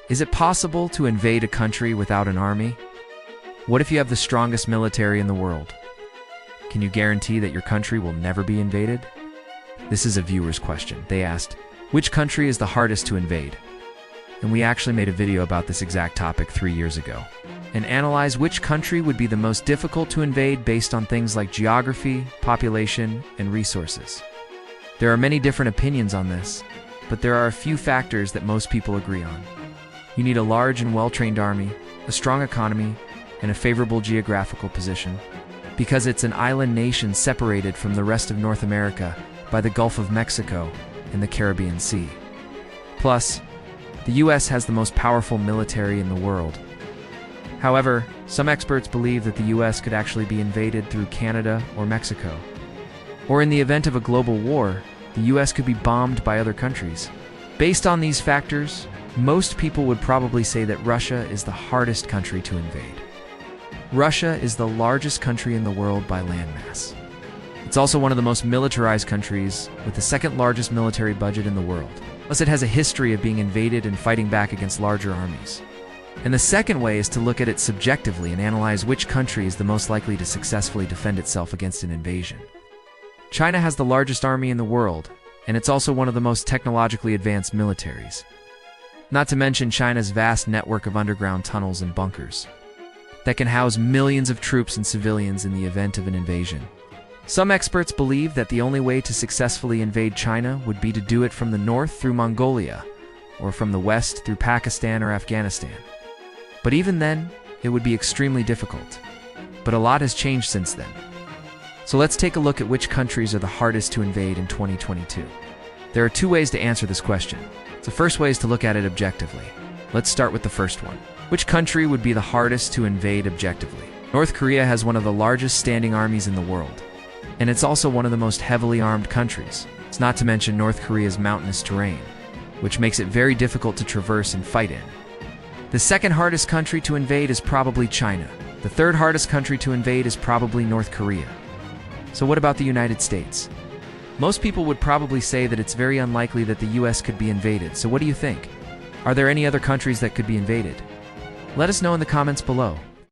Is it possible to invade a country without an army? What if you have the strongest military in the world? Can you guarantee that your country will never be invaded? This is a viewer's question. They asked, which country is the hardest to invade? And we actually made a video about this exact topic 3 years ago, and analyzed which country would be the most difficult to invade based on things like geography, population, and resources. There are many different opinions on this, but there are a few factors that most people agree on. You need a large and well-trained army, a strong economy, and a favorable geographical position, because it's an island nation separated from the rest of North America by the Gulf of Mexico and the Caribbean Sea. Plus, the US has the most powerful military in the world. However, some experts believe that the US could actually be invaded through Canada or Mexico. Or in the event of a global war, the US could be bombed by other countries. Based on these factors, most people would probably say that Russia is the hardest country to invade. Russia is the largest country in the world by landmass. It's also one of the most militarized countries, with the second largest military budget in the world. Plus, it has a history of being invaded and fighting back against larger armies. And the second way is to look at it subjectively and analyze which country is the most likely to successfully defend itself against an invasion. China has the largest army in the world, and it's also one of the most technologically advanced militaries. Not to mention China's vast network of underground tunnels and bunkers that can house millions of troops and civilians in the event of an invasion. Some experts believe that the only way to successfully invade China would be to do it from the north through Mongolia, or from the west through Pakistan or Afghanistan. But even then, it would be extremely difficult. But a lot has changed since then. So let's take a look at which countries are the hardest to invade in 2022. There are two ways to answer this question. The first way is to look at it objectively. Let's start with the first one. Which country would be the hardest to invade objectively? North Korea has one of the largest standing armies in the world, and it's also one of the most heavily armed countries. It's not to mention North Korea's mountainous terrain, which makes it very difficult to traverse and fight in. The second hardest country to invade is probably China. The third hardest country to invade is probably North Korea. So what about the United States? Most people would probably say that it's very unlikely that the US could be invaded, so what do you think? Are there any other countries that could be invaded? Let us know in the comments below.